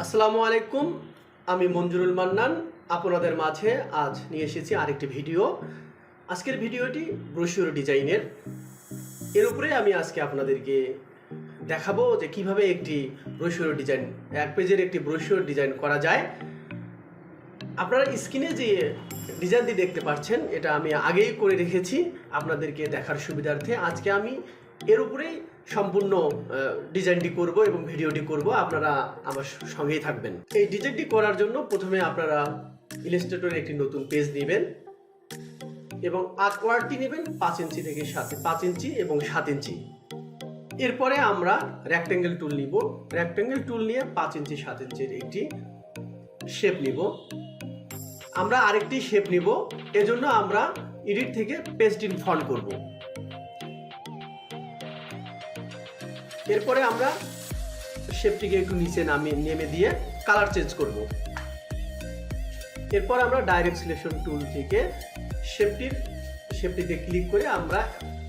আসসালামু আলাইকুম, আমি মঞ্জুরুল মান্নান আপনাদের মাঝে আজ নিয়ে এসেছি আরেকটি ভিডিও। আজকের ভিডিওটি ব্রোশিওর ডিজাইনের। এর উপরে আমি আজকে আপনাদেরকে দেখাবো যে কিভাবে একটি ব্রোশিওর ডিজাইন, এক পেজের একটি ব্রোশিওর ডিজাইন করা যায়। আপনারা স্ক্রিনে যে ডিজাইনটি দেখতে পাচ্ছেন, এটা আমি আগেই করে রেখেছি আপনাদেরকে দেখার সুবিধার্থে। আজকে আমি এর উপরেই সম্পূর্ণ ডিজাইনটি করব এবং ভিডিওটি করব, আপনারা আমার সঙ্গেই থাকবেন। এই ডিজাইনটি করার জন্য প্রথমে আপনারা ইলাস্ট্রেটরে একটি নতুন পেজ নেবেন এবং আর্টওয়ার্কটি নেবেন 5 ইঞ্চি থেকে 5 ইঞ্চি এবং 7 ইঞ্চি। এরপরে আমরা রেক্ট্যাঙ্গেল টুল নিব। রেক্ট্যাঙ্গেল টুল নিয়ে 5 ইঞ্চি 7 ইঞ্চির একটি শেপ নিব। আমরা আরেকটি শেপ নিব, এজন্য আমরা এডিট থেকে পেস্ট ইন ফন্ট করব। এরপরে আমরা শেপটিকে একটু নিচে নেমে দিয়ে কালার চেঞ্জ করব। এরপর আমরা ডাইরেক্ট সিলেকশন টুল থেকে শেপটিতে ক্লিক করে আমরা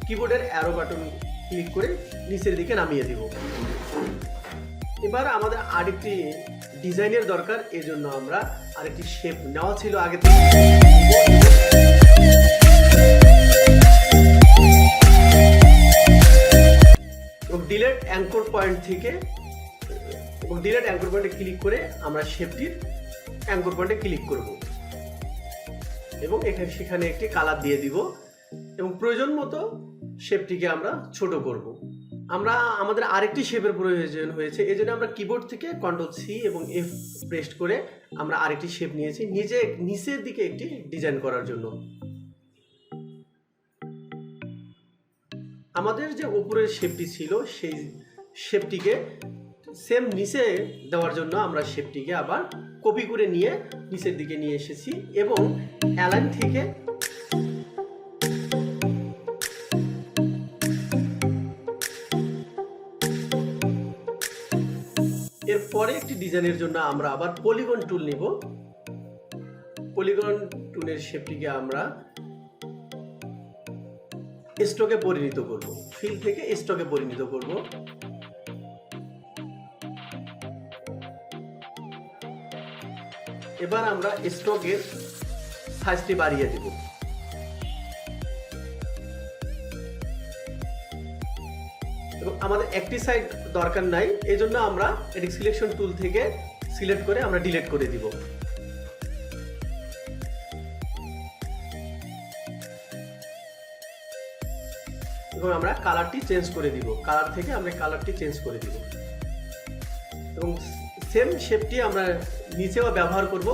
কিবোর্ডের অ্যারো বাটন ক্লিক করে নিচের দিকে নামিয়ে দিব। এবার আমাদের আরেকটি ডিজাইনের দরকার, এজন্য আমরা আরেকটি শেপ নেওয়া ছিল আগে থেকে। ডিলেট অ্যাঙ্কর পয়েন্ট থেকে এবং ডিলেট অ্যাঙ্কর পয়েন্টে ক্লিক করে আমরা শেপটির অ্যাঙ্কর পয়েন্টে ক্লিক করব এবং সেখানে একটি কালার দিয়ে দিব এবং প্রয়োজন মতো শেপটিকে আমরা ছোট করব। আমাদের আরেকটি শেপের প্রয়োজন হয়েছে, এই জন্য আমরা কিবোর্ড থেকে Ctrl+C এবং F প্রেস করে আমরা আরেকটি শেপ নিয়েছি নিচের দিকে একটি ডিজাইন করার জন্য। আমাদের যে উপরের শেপটি ছিল সেই শেপটিকে সেম নিচে দেওয়ার জন্য আমরা শেপটিকে আবার কপি করে নিয়ে নিচের দিকে নিয়ে এসেছি এবং অ্যালাইন থেকে এরপরে একটি ডিজাইনের জন্য আমরা আবার পলিগন টুল নিব। পলিগন টুলের শেপটিকে আমরা স্ট্রোকে পরিণত করব, ফিল থেকে স্ট্রোকে পরিণত করব। এবার আমরা স্ট্রোকের সাইজটি বাড়িয়ে দেব। এবং আমাদের একটি সাইড দরকার নাই, এজন্য আমরা এডিট সিলেকশন টুল থেকে সিলেক্ট করে আমরা ডিলিট করে দিব। এবং আমরা কালারটি চেঞ্জ করে দিব, কালার থেকে আমরা কালারটি চেঞ্জ করে দিব এবং সেম শেপটি আমরা নিচেও ব্যবহার করব।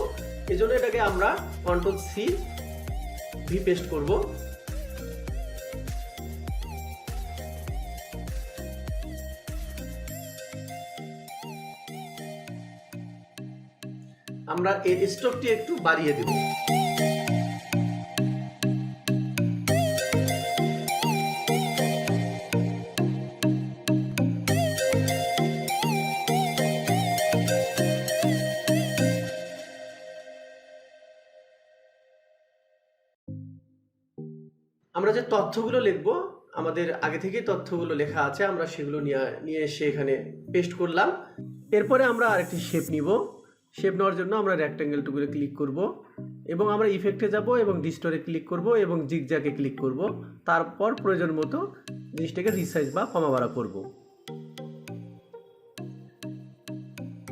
এজন্য এটাকে আমরা Ctrl+C V পেস্ট করব। আমরা এর স্ট্রোকটি একটু বাড়িয়ে দেব। আমরা যে তথ্যগুলো লিখব, আমাদের আগে থেকেই তথ্যগুলো লেখা আছে, আমরা সেগুলো নিয়ে এসে এখানে পেস্ট করলাম। এরপরে আমরা আরেকটি শেপ নিব। শেপ নেওয়ার জন্য আমরা রেক্ট্যাঙ্গেল টুলে ক্লিক করব এবং আমরা ইফেক্টে যাব এবং ডিস্টরে ক্লিক করব এবং জিগজ্যাগে ক্লিক করব। তারপর প্রয়োজন মতো জিনিসটাকে রিসাইজ বা কমা বাড়া করব।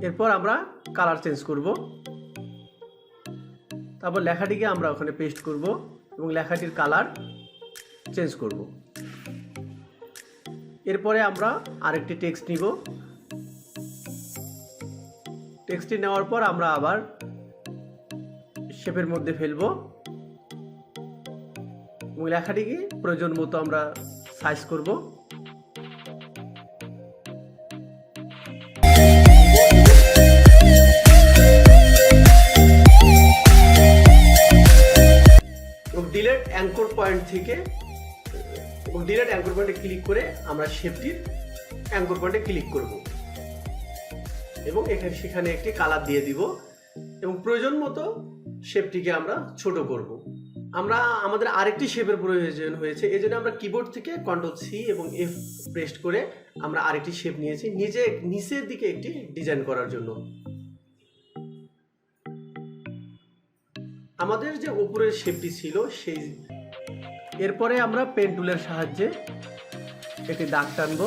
এরপর আমরা কালার চেঞ্জ করব। তারপর লেখাটিকে আমরা ওখানে পেস্ট করব এবং লেখাটির কালার চেঞ্জ করব। এরপরে আমরা আরেকটি টেক্সট নিব। টেক্সটটি নেওয়ার পর আমরা আবার শেপের মধ্যে ফেলব এবং লেখাটিকে প্রয়োজন মতো আমরা সাইজ করব। এবং ডিলিট অ্যাঙ্কর পয়েন্ট থেকে এবং ডিলিট অ্যাঙ্কর পয়েন্টে ক্লিক করে আমরা শেপটির অ্যাঙ্কর পয়েন্টে ক্লিক করব এবং সেখানে একটি কালার দিয়ে দিব এবং প্রয়োজন মতো শেপটিকে আমরা ছোট করব। আমাদের আরেকটি শেপের প্রয়োজন হয়েছে, এই জন্য আমরা কিবোর্ড থেকে Ctrl+C এবং F প্রেস করে আমরা আরেকটি শেপ নিয়েছি নিচের দিকে একটি ডিজাইন করার জন্য। আমাদের যে উপরের শেপটি ছিল সেই এরপরে আমরা পেন টুলের সাহায্যে একটি দাগ টানব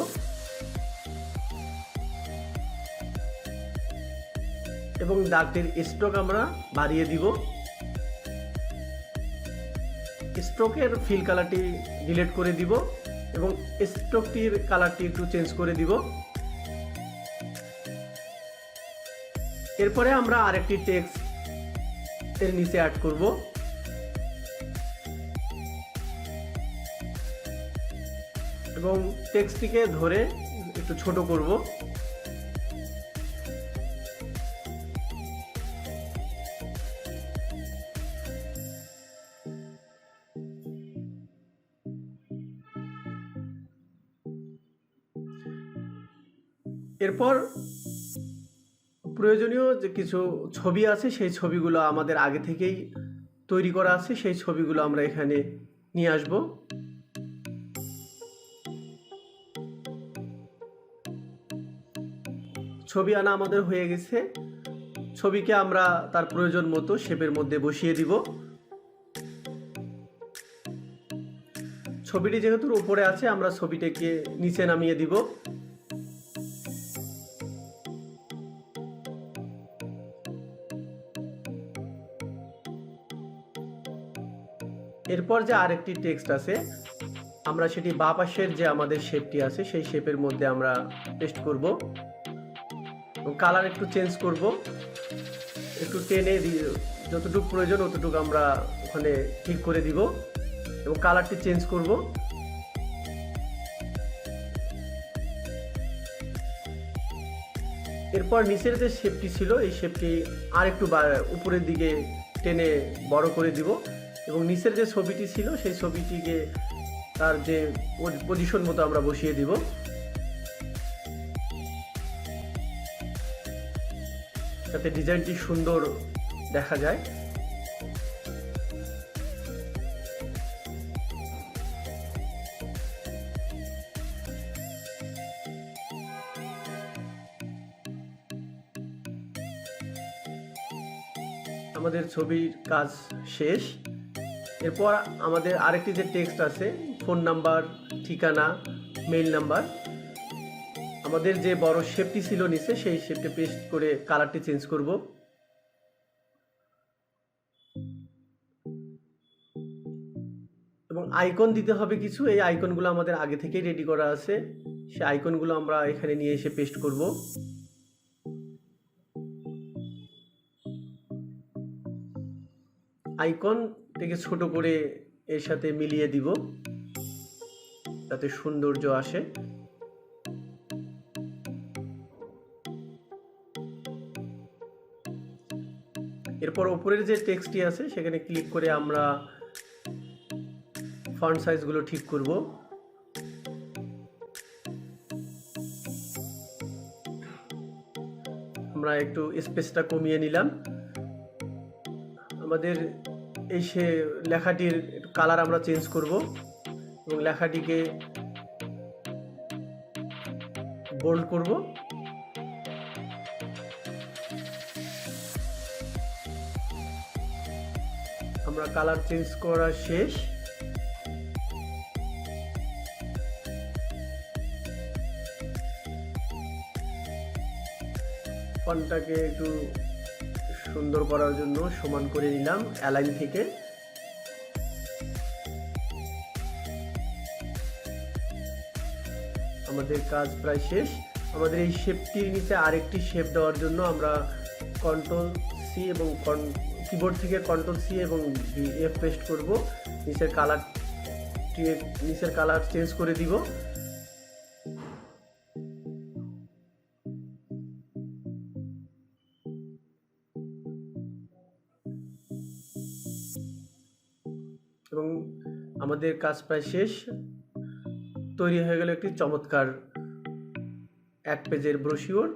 এবং দাগটির স্ট্রোক আমরা বাড়িয়ে দিব। স্ট্রোকের ফিল কালারটি ডিলিট করে দিব এবং স্ট্রোকটির কালারটি একটু চেঞ্জ করে দিব। এরপরে আমরা আরেকটি টেক্সট এর নিচে অ্যাড করব। এবং টেক্সটটিকে ধরে একটু ছোট করব। এরপর প্রয়োজনীয় যে কিছু ছবি আছে সেই ছবিগুলো আমাদের আগে থেকেই তৈরি করা আছে, সেই ছবিগুলো আমরা এখানে নিয়ে আসব। ছবি আনা আমাদের হয়ে গেছে। ছবিকে আমরা তার প্রয়োজন মতো শেপের মধ্যে বসিয়ে দিব। ছবিটি যেহেতু উপরে আছে আমরা ছবিটাকে নিচে নামিয়ে দিব। এরপর যে আরেকটি টেক্সট আছে আমরা সেটি বাঁ পাশের যে আমাদের শেপটি আছে সেই শেপের মধ্যে আমরা পেস্ট করব। কালার একটু চেঞ্জ করব, একটু টেনে যতটুকু প্রয়োজন ততটুকু আমরা ওখানে ঠিক করে দিব এবং কালারটি চেঞ্জ করব। এরপর নিচের যে শেপটি ছিল এই শেপটি আর একটু উপরের দিকে টেনে বড় করে দিব এবং নিচের যে ছবিটি ছিল সেই ছবিটিকে তার যে পজিশন মতো আমরা বসিয়ে দিব। যাতে ডিজাইনটি সুন্দর দেখা যায়। আমাদের ছবির কাজ শেষ। এরপর আমাদের আরেকটি যে টেক্সট আছে ফোন নাম্বার, ঠিকানা, মেইল নাম্বার, আমাদের যে বড় শেপটি ছিল নিচে সেই শেপটি পেস্ট করে কালারটি চেঞ্জ করব। এবং আইকন দিতে হবে কিছু, এই আইকনগুলো আমাদের আগে থেকেই রেডি করা আছে, সেই আইকনগুলো আমরা এখানে নিয়ে এসে পেস্ট করব। আইকন থেকে ছোট করে এর সাথে মিলিয়ে দিব যাতে সৌন্দর্য আসে। এরপর উপরের যে টেক্সটটি আছে সেখানে ক্লিক করে আমরা ফন্ট সাইজগুলো ঠিক করব। আমরা একটু স্পেসটা কমিয়ে নিলাম। আমাদের এই লেখাটির কালার আমরা চেঞ্জ করব এবং লেখাটিকে বোল্ড করব। আমরা কালার চেঞ্জ করা শেষ। ফন্টটাকে একটু সুন্দর করার জন্য সমান করে নিলাম অ্যালাইন থেকে। আমাদের কাজ প্রায় শেষ। আমাদের এই শেপটির নিচে আরেকটি শেপ দেওয়ার জন্য আমরা কন্ট্রোল সি এবং কিবোর্ড থেকে কন্ট্রোল সি এবং এফ পেস্ট করব। নিচের কালার চেঞ্জ করে দিব। এবং আমাদের কাজ প্রায় শেষ। তৈরি হয়ে গেল একটি চমৎকার এক পেজের ব্রোশিওর।